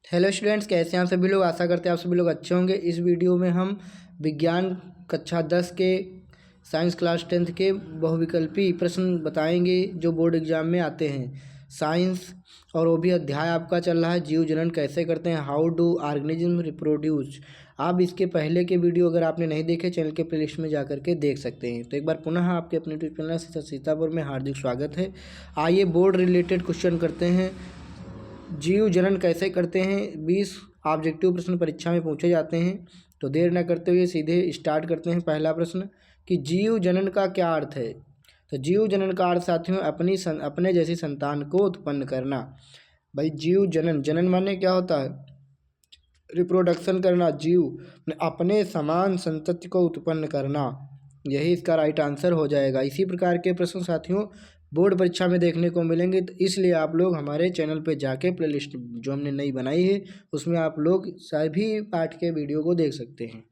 Hello students, कैसे हैं आप सभी लोग। आशा करते हैं आप सभी लोग अच्छे होंगे। इस वीडियो में हम विज्ञान कक्षा 10 के साइंस क्लास 10th के बहुविकल्पी प्रश्न बताएंगे जो बोर्ड एग्जाम में आते हैं साइंस। और वो भी अध्याय आपका चल रहा है जीव जनन कैसे करते हैं, हाउ डू ऑर्गेनिज्म रिप्रोड्यूस। आप इसके पहले के वीडियो अगर आपने नहीं देखे चैनल के प्लेलिस्ट में जा करके देख सकते हैं। तो एक बार पुनः आपके अपने यूट्यूब चैनल सीतापुर में हार्दिक स्वागत है। आइए बोर्ड रिलेटेड क्वेश्चन करते हैं। जीव जनन कैसे करते हैं 20 ऑब्जेक्टिव प्रश्न परीक्षा में पूछे जाते हैं। तो देर न करते हुए सीधे स्टार्ट करते हैं। पहला प्रश्न कि जीव जनन का क्या अर्थ है। तो जीव जनन का अर्थ साथियों अपने जैसी संतान को उत्पन्न करना। भाई जीव जनन, जनन माने क्या होता है, रिप्रोडक्शन करना। जीव अपने समान संतति को उत्पन्न करना, यही इसका राइट आंसर हो जाएगा। इसी प्रकार के प्रश्न साथियों बोर्ड परीक्षा में देखने को मिलेंगे, तो इसलिए आप लोग हमारे चैनल पे जाके प्लेलिस्ट जो हमने नई बनाई है उसमें आप लोग सभी पाठ के वीडियो को देख सकते हैं।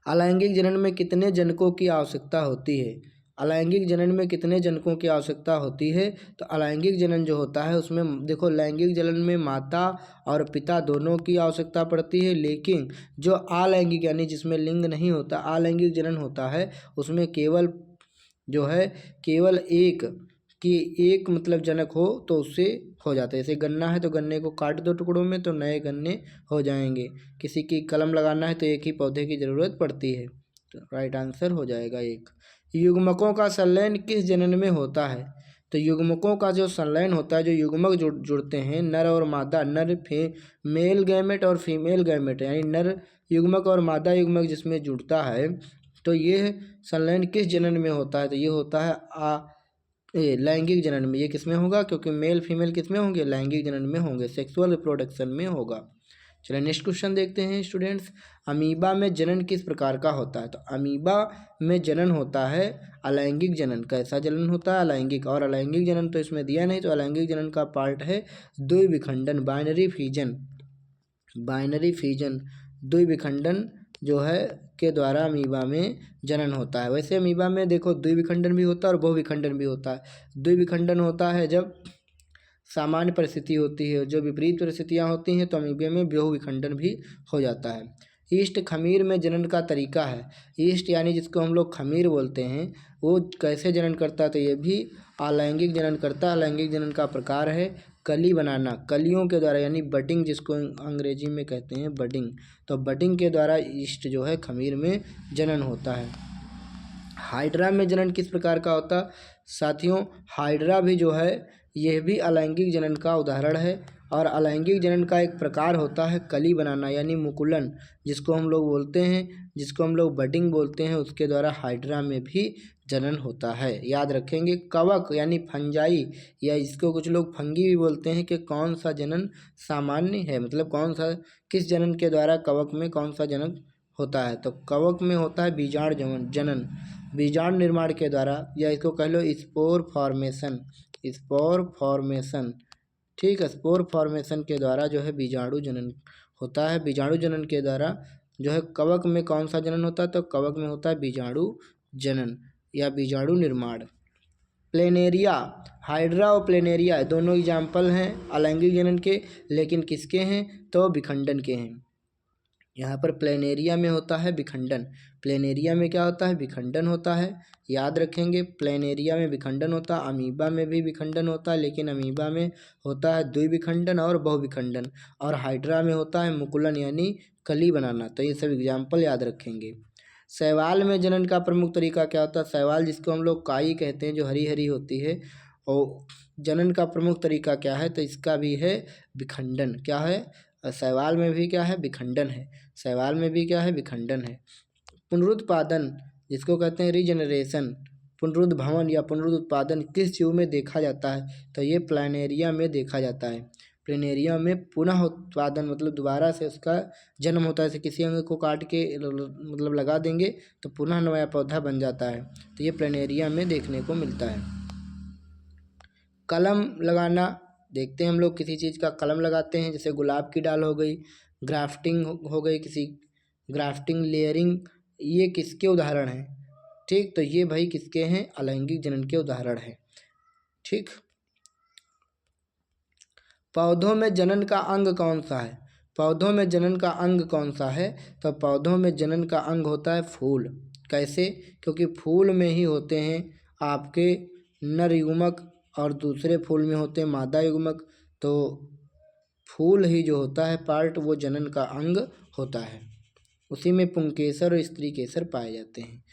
अलैंगिक जनन में कितने जनकों की आवश्यकता होती है। अलैंगिक जनन में कितने जनकों की आवश्यकता होती है। तो अलैंगिक जनन जो होता है उसमें देखो, लैंगिक जनन में माता और पिता दोनों की आवश्यकता पड़ती है, लेकिन जो अलैंगिक यानी जिसमें लिंग नहीं होता, अलैंगिक जनन होता है उसमें केवल जो है केवल एक मतलब जनक हो तो उससे हो जाता है। जैसे गन्ना है तो गन्ने को काट दो टुकड़ों में तो नए गन्ने हो जाएंगे। किसी की कलम लगाना है तो एक ही पौधे की ज़रूरत पड़ती है। तो राइट आंसर हो जाएगा एक। युग्मकों का संलयन किस जनन में होता है। तो युग्मकों का जो संलयन होता है, जो युग्मक जुड़ते हैं नर और मादा, मेल गैमेट और फीमेल गैमेट, यानी नर युग्मक और मादा युग्मक जिसमें जुड़ता है, तो ये संलयन किस जनन में होता है। तो ये होता है लैंगिक जनन में। ये किसमें होगा, क्योंकि मेल फीमेल किसमें होंगे, लैंगिक जनन में होंगे, सेक्सुअल रिप्रोडक्शन में होगा। चलिए नेक्स्ट क्वेश्चन देखते हैं स्टूडेंट्स। अमीबा में जनन किस प्रकार का होता है। तो अमीबा में जनन होता है अलैंगिक जनन। कैसा जनन होता है, अलैंगिक। और अलैंगिक जनन तो इसमें दिया नहीं, तो अलैंगिक जनन का पार्ट है द्विविखंडन, बाइनरी फिजन। द्विविखंडन जो है के द्वारा अमीबा में जनन होता है। वैसे अमीबा में देखो द्विविखंडन भी होता है और बहुविखंडन भी होता है। द्विविखंडन होता है जब सामान्य परिस्थिति होती है, जो विपरीत परिस्थितियाँ होती हैं तो अमीबा में बहुविखंडन भी हो जाता है। ईस्ट खमीर में जनन का तरीका है। ईस्ट यानी जिसको हम लोग खमीर बोलते हैं, वो कैसे जनन करता है। तो ये भी अलैंगिक जनन करता है। अलैंगिक जनन का प्रकार है कली बनाना, कलियों के द्वारा, यानी बडिंग जिसको अंग्रेजी में कहते हैं बडिंग। तो बडिंग के द्वारा ईस्ट जो है खमीर में जनन होता है। हाइड्रा में जनन किस प्रकार का होता है। साथियों हाइड्रा भी जो है यह भी अलैंगिक जनन का उदाहरण है। और अलैंगिक जनन का एक प्रकार होता है कली बनाना, यानी मुकुलन जिसको हम लोग बोलते हैं, जिसको हम लोग बडिंग बोलते हैं, उसके द्वारा हाइड्रा में भी जनन होता है। याद रखेंगे कवक यानी फंजाई, या इसको कुछ लोग फंगी भी बोलते हैं, कि कौन सा जनन सामान्य है, मतलब कौन सा किस जनन के द्वारा कवक में कौन सा जनन होता है। तो कवक में होता है बीजाणु जनन, बीजाणु निर्माण के द्वारा, या इसको कह लो स्पोर फॉर्मेशन। ठीक है, स्पोर फॉर्मेशन के द्वारा जो है बीजाणु जनन होता है। बीजाणु जनन के द्वारा जो है कवक में कौन सा जनन होता है। तो कवक में होता है बीजाणु जनन या बीजाणु निर्माण। प्लेनेरिया, हाइड्रा और प्लेनेरिया दोनों एग्जाम्पल हैं अलैंगिक जनन के, लेकिन किसके हैं, तो विखंडन के हैं। यहाँ पर प्लेनेरिया में होता है विखंडन। प्लेनेरिया में क्या होता है, विखंडन होता है। याद रखेंगे प्लेनेरिया में विखंडन होता है। अमीबा में भी विखंडन होता है, लेकिन अमीबा में होता है द्विविखंडन और बहुविखंडन। और हाइड्रा में होता है मुकुलन यानी कली बनाना। तो ये सब एग्जाम्पल याद रखेंगे। शैवाल में जनन का प्रमुख तरीका क्या होता है। शैवाल जिसको हम लोग काई कहते हैं, जो हरी हरी होती है, और जनन का प्रमुख तरीका क्या है। तो इसका भी है विखंडन। क्या है, शैवाल में भी क्या है, विखंडन है। शैवाल में भी क्या है, विखंडन है। पुनरुत्पादन जिसको कहते हैं रीजनरेशन, पुनरुद्भवन या पुनरुत्पादन किस जीव में देखा जाता है। तो ये प्लानेरिया में देखा जाता है। प्लेनेरिया में पुनः उत्पादन मतलब दोबारा से उसका जन्म होता है। जैसे किसी अंग को काट के मतलब लगा देंगे तो पुनः नया पौधा बन जाता है। तो ये प्लेनेरिया में देखने को मिलता है। कलम लगाना, देखते हैं हम लोग किसी चीज़ का कलम लगाते हैं, जैसे गुलाब की डाल हो गई, ग्राफ्टिंग हो गई, किसी ग्राफ्टिंग, लेयरिंग, ये किसके उदाहरण हैं। ठीक, तो ये भाई किसके हैं, अलैंगिक जनन के उदाहरण हैं। ठीक, पौधों में जनन का अंग कौन सा है? पौधों में जनन का अंग कौन सा है? तो पौधों में जनन का अंग होता है फूल। कैसे? क्योंकि फूल में ही होते हैं आपके नर युग्मक और दूसरे फूल में होते हैं मादा युग्मक। तो फूल ही जो होता है पार्ट वो जनन का अंग होता है। उसी में पुंकेसर और स्त्री केसर पाए जाते हैं।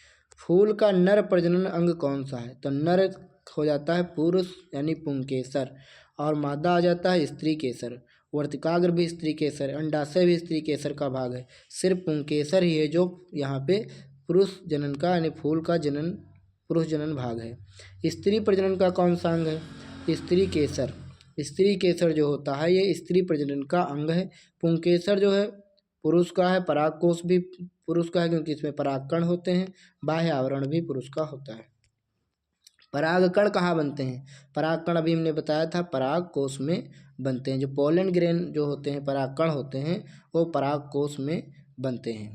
फूल का नर प्रजनन अंग कौन सा है? तो नर हो जाता है पुरुष यानी पुंकेसर, और मादा आ जाता है स्त्री केसर। वर्तिकाग्र भी स्त्री केसर, अंडाशय भी स्त्री केसर का भाग है। सिर्फ पुंकेसर ही है जो यहाँ पे पुरुष जनन का यानी फूल का जनन पुरुष जनन भाग है। स्त्री प्रजनन का कौन सा अंग है? स्त्री केसर। स्त्री केसर जो होता है ये स्त्री प्रजनन का अंग है। पुंकेसर जो है पुरुष का है। परागकोश भी पुरुष का है क्योंकि इसमें परागकण होते हैं। बाह्य आवरण भी पुरुष का होता है। परागकण कहाँ बनते हैं? परागकण अभी हमने बताया था परागकोश में बनते हैं। जो पोलन ग्रेन जो होते हैं परागकण होते हैं वो परागकोश में बनते हैं।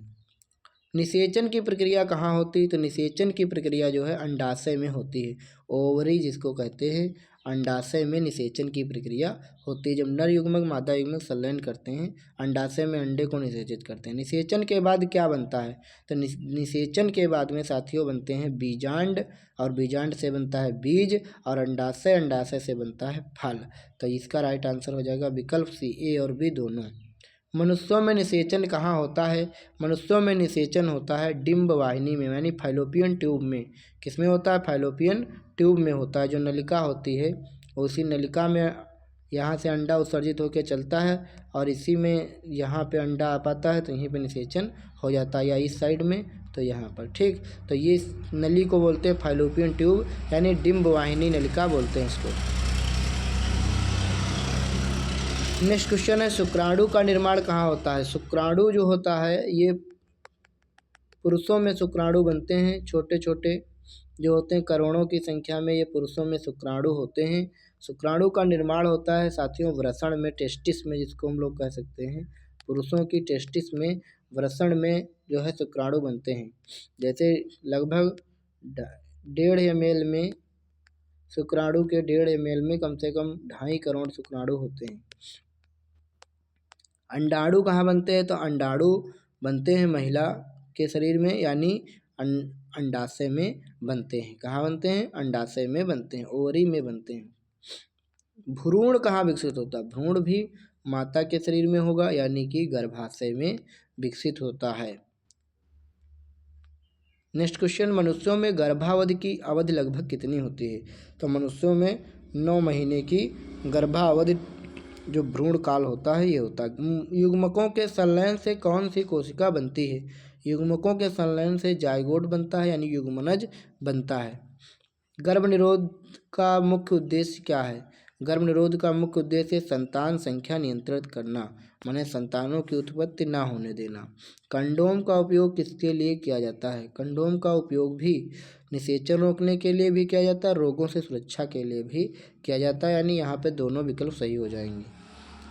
निषेचन की प्रक्रिया कहाँ होती है? तो निषेचन की प्रक्रिया जो है अंडाशय में होती है। ओवरी जिसको कहते हैं, अंडाशय में निषेचन की प्रक्रिया होती है। जब नर युग्मक मादा युग्मक संलयन करते हैं अंडाशय में अंडे को निषेचित करते हैं। निषेचन के बाद क्या बनता है? तो निषेचन के बाद में साथियों बनते हैं बीजांड, और बीजांड से बनता है बीज, और अंडाशय, अंडाशय से बनता है फल। तो इसका राइट आंसर हो जाएगा विकल्प सी, ए और बी दोनों। मनुष्यों में निषेचन कहाँ होता है? मनुष्यों में निषेचन होता है डिंब वाहिनी में यानी फाइलोपियन ट्यूब में। किसमें होता है? फाइलोपियन ट्यूब में होता है। जो नलिका होती है उसी नलिका में यहाँ से अंडा उत्सर्जित होकर चलता है और इसी में यहाँ पे अंडा आ पाता है तो यहीं पे निषेचन हो जाता है, या इस साइड में तो यहाँ पर। ठीक, तो ये नली को बोलते हैं फाइलोपियन ट्यूब यानी डिंब वाहिनी नलिका बोलते हैं इसको। नेक्स्ट क्वेश्चन है शुक्राणु का निर्माण कहाँ होता है? शुक्राणु जो होता है ये पुरुषों में शुक्राणु बनते हैं। छोटे छोटे जो होते हैं करोड़ों की संख्या में ये पुरुषों में शुक्राणु होते हैं। शुक्राणु का निर्माण होता है साथियों वृषण में, टेस्टिस में जिसको हम लोग कह सकते हैं। पुरुषों की टेस्टिस में, वृषण में जो है शुक्राणु बनते हैं। जैसे लगभग 1.5 ml में शुक्राणु के 1.5 ml में कम से कम 2.5 करोड़ शुक्राणु होते हैं। अंडाणु कहाँ बनते हैं? तो अंडाणु बनते हैं महिला के शरीर में यानी अंडाशय में बनते हैं। कहाँ बनते हैं? अंडाशय में बनते हैं, ओवरी में बनते हैं। भ्रूण कहाँ विकसित होता है? भ्रूण भी माता के शरीर में होगा यानी कि गर्भाशय में विकसित होता है। नेक्स्ट क्वेश्चन, मनुष्यों में गर्भावधि की अवधि लगभग कितनी होती है? तो मनुष्यों में 9 महीने की गर्भावधि जो भ्रूण काल होता है ये होता है। युग्मकों के संलयन से कौन सी कोशिका बनती है? युग्मकों के संलयन से जाइगोट बनता है यानी युग्मनज बनता है। गर्भ निरोध का मुख्य उद्देश्य क्या है? गर्भ निरोध का मुख्य उद्देश्य संतान संख्या नियंत्रित करना, माने संतानों की उत्पत्ति ना होने देना। कंडोम का उपयोग किसके लिए किया जाता है? कंडोम का उपयोग भी निषेचन रोकने के लिए भी किया जाता है, रोगों से सुरक्षा के लिए भी किया जाता है, यानी यहाँ पे दोनों विकल्प सही हो जाएंगे।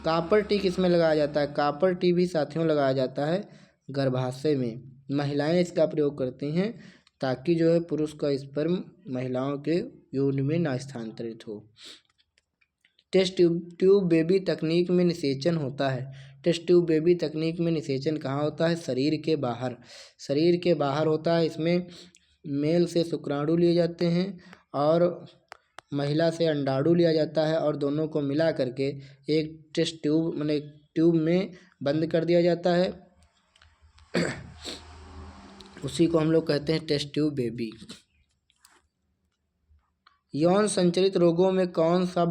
कापर टी किसमें लगाया जाता है? कापर टी भी साथियों लगाया जाता है गर्भाशय में। महिलाएं इसका प्रयोग करती हैं ताकि जो है पुरुष का स्पर्म महिलाओं के यौन में ना स्थानांतरित हो। टेस्ट ट्यूब बेबी तकनीक में निषेचन होता है। टेस्ट ट्यूब बेबी तकनीक में निषेचन कहाँ होता है? शरीर के बाहर। शरीर के बाहर होता है। इसमें मेल से शुक्राणु लिए जाते हैं और महिला से अंडाणु लिया जाता है और दोनों को मिला करके एक टेस्ट ट्यूब माने ट्यूब में बंद कर दिया जाता है। उसी को हम लोग कहते हैं टेस्ट ट्यूब बेबी। यौन संचरित रोगों में कौन सा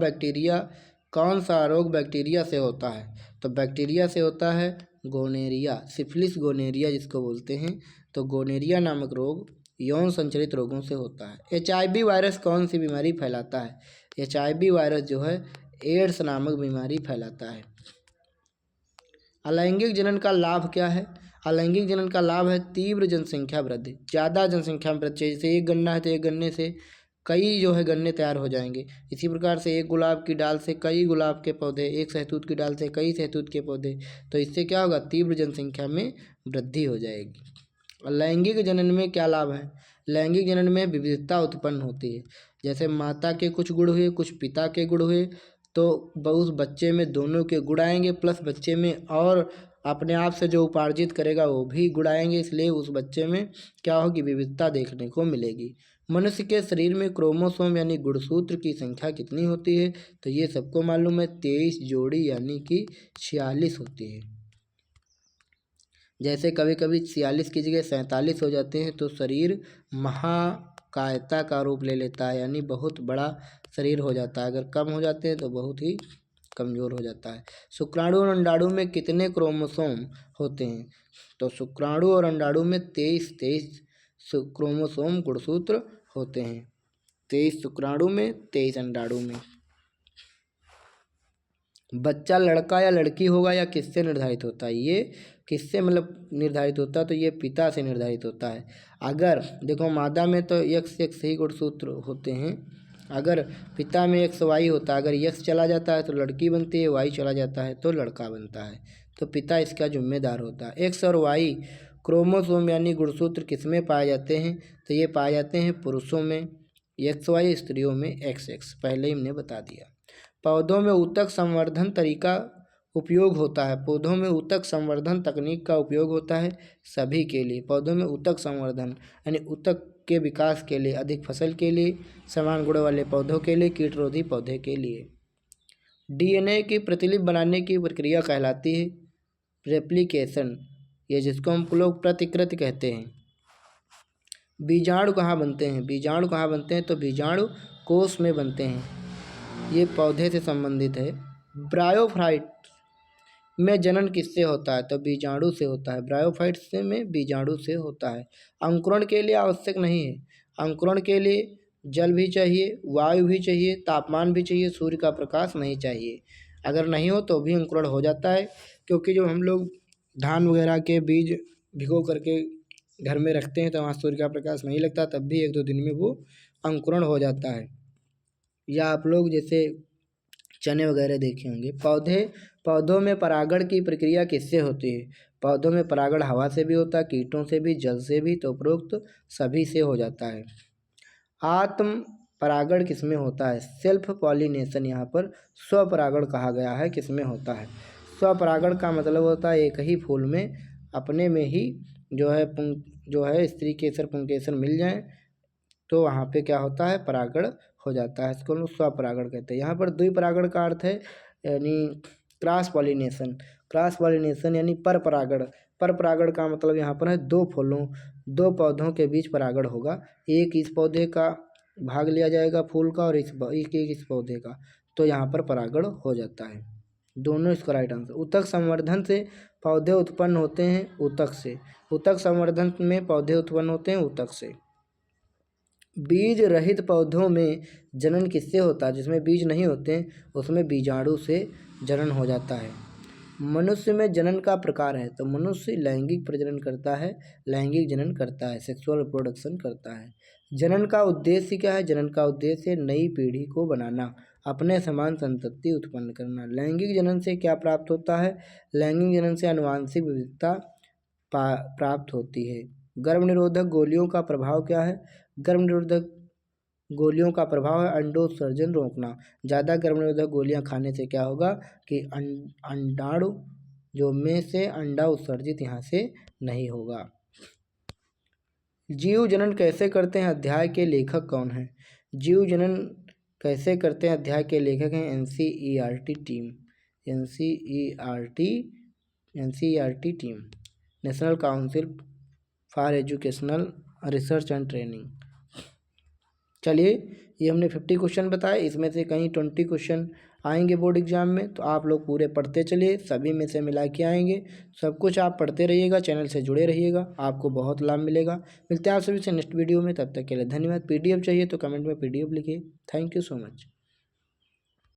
रोग बैक्टीरिया से होता है? तो बैक्टीरिया से होता है गोनेरिया, सिफिलिस गोनेरिया जिसको बोलते हैं। तो गोनेरिया नामक रोग यौन संचरित रोगों से होता है। HIV वायरस कौन सी बीमारी फैलाता है? HIV वायरस जो है एड्स नामक बीमारी फैलाता है। अलैंगिक जनन का लाभ क्या है? अलैंगिक जनन का लाभ है तीव्र जनसंख्या वृद्धि। ज़्यादा जनसंख्या में वृद्धि, जैसे एक गन्ना है तो एक गन्ने से कई जो है गन्ने तैयार हो जाएंगे। इसी प्रकार से एक गुलाब की डाल से कई गुलाब के पौधे, एक सहतूत की डाल से कई सहतूत के पौधे। तो इससे क्या होगा? तीव्र जनसंख्या में वृद्धि हो जाएगी। लैंगिक जनन में क्या लाभ है? लैंगिक जनन में विविधता उत्पन्न होती है। जैसे माता के कुछ गुण हुए, कुछ पिता के गुण हुए, तो उस बच्चे में दोनों के गुण आएंगे, प्लस बच्चे में और अपने आप से जो उपार्जित करेगा वो भी गुण आएंगे, इसलिए उस बच्चे में क्या होगी, विविधता देखने को मिलेगी। मनुष्य के शरीर में क्रोमोसोम यानी गुणसूत्र की संख्या कितनी होती है, तो ये सबको मालूम है 23 जोड़ी यानी कि 46 होती है। जैसे कभी कभी 46 की जगह 47 हो जाते हैं तो शरीर महाकायता का रूप ले लेता है, यानी बहुत बड़ा शरीर हो जाता है। अगर कम हो जाते हैं तो बहुत ही कमज़ोर हो जाता है। शुक्राणु और अंडाणु में कितने क्रोमोसोम होते हैं, तो शुक्राणु और अंडाणु में 23 क्रोमोसोम गुणसूत्र होते हैं। 23 शुक्राणु में, 23 अंडाणु में। बच्चा लड़का या लड़की होगा या किससे निर्धारित होता है, ये किससे मतलब निर्धारित होता है, तो ये पिता से निर्धारित होता है। अगर देखो मादा में तो X ही गुणसूत्र होते हैं, अगर पिता में XY होता है, अगर X चला जाता है तो लड़की बनती है, Y चला जाता है तो लड़का बनता है, तो पिता इसका जिम्मेदार होता है। X और Y क्रोमोसोम यानी गुणसूत्र किसमें पाए जाते हैं, तो ये पाए जाते हैं पुरुषों में XY, स्त्रियों में XX, पहले ही हमने बता दिया। पौधों में ऊतक संवर्धन तरीका उपयोग होता है, पौधों में ऊतक संवर्धन तकनीक का उपयोग होता है सभी के लिए। पौधों में ऊतक संवर्धन यानी ऊतक के विकास के लिए, अधिक फसल के लिए, समान गुण वाले पौधों के लिए, कीटरोधी पौधे के लिए। DNA की प्रतिलिपि बनाने की प्रक्रिया कहलाती है रेप्लिकेशन, ये जिसको हम लोग प्रतिकृति कहते हैं। बीजाणु कहाँ बनते हैं, बीजाणु कहाँ बनते हैं, तो बीजाणु कोश में बनते हैं, ये पौधे से संबंधित है। ब्रायोफाइट में जनन किससे होता है, तो बीजाणु से होता है। ब्रायोफाइट से में बीजाणु से होता है। अंकुरण के लिए आवश्यक नहीं है, अंकुरण के लिए जल भी चाहिए, वायु भी चाहिए, तापमान भी चाहिए, सूर्य का प्रकाश नहीं चाहिए। अगर नहीं हो तो भी अंकुरण हो जाता है, क्योंकि जो हम लोग धान वगैरह के बीज भिगो करके घर में रखते हैं तो वहाँ सूर्य का प्रकाश नहीं लगता, तब भी 1-2 दिन में वो अंकुरण हो जाता है। या आप लोग जैसे चने वगैरह देखे होंगे। पौधों में परागण की प्रक्रिया किससे होती है, पौधों में परागण हवा से भी होता है, कीटों से भी, जल से भी, तो उपरोक्त सभी से हो जाता है। आत्म परागण किसमें होता है, सेल्फ पॉलिनेशन, यहाँ पर स्वपरागण कहा गया है, किसमें होता है। स्वपरागण का मतलब होता है एक ही फूल में अपने में ही जो है स्त्री केसर पुंकेसर मिल जाए तो वहाँ पे क्या होता है, परागण हो जाता है, इसको लोग स्वपरागण कहते हैं। यहाँ पर द्विपरागण का अर्थ है यानी क्रॉस पॉलिनेशन, क्रॉस पॉलिनेशन यानी पर परागण। पर परागण का मतलब यहाँ पर है दो पौधों के बीच परागण होगा, एक इस पौधे का भाग लिया जाएगा फूल का और इस पौधे का, तो यहाँ पर परागण हो जाता है। दोनों इसका राइट आंसर। ऊतक संवर्धन से पौधे उत्पन्न होते हैं ऊतक से, ऊतक संवर्धन में पौधे उत्पन्न होते हैं ऊतक से। बीज रहित पौधों में जनन किससे होता है, जिसमें बीज नहीं होते हैं उसमें बीजाणु से जनन हो जाता है। मनुष्य में जनन का प्रकार है, तो मनुष्य लैंगिक प्रजनन करता है, लैंगिक जनन करता है, सेक्सुअल रिप्रोडक्शन करता है। जनन का उद्देश्य क्या है, जनन का उद्देश्य नई पीढ़ी को बनाना, अपने समान संतति उत्पन्न करना। लैंगिक जनन से क्या प्राप्त होता है, लैंगिक जनन से आनुवांशिक विविधता प्राप्त होती है। गर्भ निरोधक गोलियों का प्रभाव क्या है, गर्भ निरोधक गोलियों का प्रभाव है अंडोत्सर्जन रोकना। ज़्यादा गर्भ निरोधक गोलियां खाने से क्या होगा कि अंडाणु जो में से अंडा उत्सर्जित यहाँ से नहीं होगा। जीव जनन कैसे करते हैं अध्याय के लेखक कौन है, जीव जनन कैसे करते हैं अध्याय के लेखक हैं NCERT team, NCERT team, national council for educational research and training. चलिए ये हमने 50 क्वेश्चन बताए, इसमें से कहीं 20 क्वेश्चन आएंगे बोर्ड एग्जाम में, तो आप लोग पूरे पढ़ते चलिए, सभी में से मिला के आएंगे। सब कुछ आप पढ़ते रहिएगा, चैनल से जुड़े रहिएगा, आपको बहुत लाभ मिलेगा। मिलते हैं आप सभी से नेक्स्ट वीडियो में, तब तक के लिए धन्यवाद। PDF चाहिए तो कमेंट में PDF लिखिए। Thank you so much.